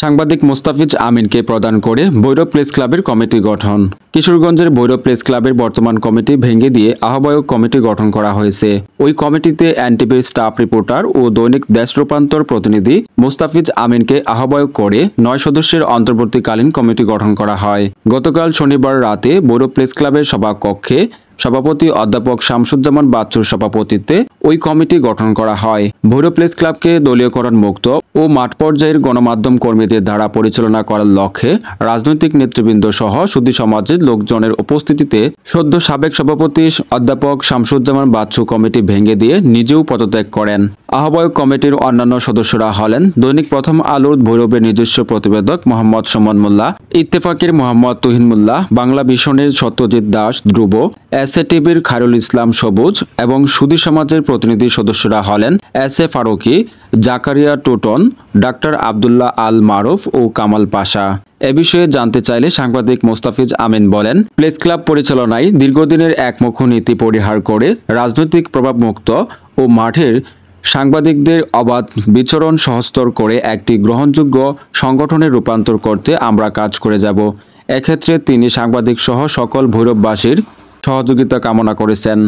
সাংবাদিক মোস্তাফিজ আমিনকে প্রদান করে ভৈরব প্রেস ক্লাবের কমিটি গঠন। কিশোরগঞ্জের ভৈরব প্রেস ক্লাবের বর্তমান কমিটি ভেঙে দিয়ে আহ্বায়ক কমিটি গঠন করা হয়েছে। ওই কমিটিতে এনটিভির স্টাফ রিপোর্টার ও দৈনিক দেশ রূপান্তর প্রতিনিধি মোস্তাফিজ আমিনকে আহ্বায়ক করে 9 সদস্যের অন্তর্বর্তীকালীন কমিটি গঠন করা হয়। গতকাল শনিবার রাতে ভৈরব প্রেস ক্লাবের সভাকক্ষে সভাপতি অধ্যাপক শামসুজ্জামান বাচ্চুর সভাপতিত্বে ওই কমিটি গঠন করা হয়। ভৈরব প্রেস ক্লাবকে দলীয়করণ মুক্ত ও মাঠ পর্যায়ের গণমাধ্যম কর্মীদের দ্বারা পরিচালনা করার লক্ষ্যে রাজনৈতিক নেতৃবৃন্দ সহ সুধী সমাজের লোকজনের উপস্থিতিতে সদ্য সাবেক সভাপতি অধ্যাপক শামসুজ্জামান বাচ্চু কমিটি ভেঙে দিয়ে নিজেও পদত্যাগ করেন। আহ্বায়ক কমিটির অন্যান্য সদস্যরা হলেন দৈনিক প্রথম আলোর ভৈরবের নিজস্ব প্রতিবেদক মোহাম্মদ সুমন মোল্লা, ইত্তেফাকের মোহাম্মদ তুহিন মোল্লা, বাংলা ভিশনের সত্যজিৎ দাস ধ্রুব, এসএটিভির খায়রুল ইসলাম সবুজ এবং সুধী সমাজের প্রতিনিধি সদস্যরা হলেন এস.এ. ফারুকী, জাকারিয়া টুটন, ডাক্তার আব্দুল্লাহ আল মারুফ ও কামাল পাশা। এ বিষয়ে জানতে চাইলে সাংবাদিক মোস্তাফিজ আমিন বলেন, প্রেস ক্লাব পরিচালনায় দীর্ঘদিনের একমুখ নীতি পরিহার করে রাজনৈতিক প্রভাবমুক্ত ও মাঠের সাংবাদিকদের অবাধ বিচরণ সহজতর করে একটি গ্রহণযোগ্য সংগঠনে রূপান্তর করতে আমরা কাজ করে যাব। এক্ষেত্রে তিনি সাংবাদিক সহ সকল ভৈরববাসীর সহযোগিতা কামনা করেছেন।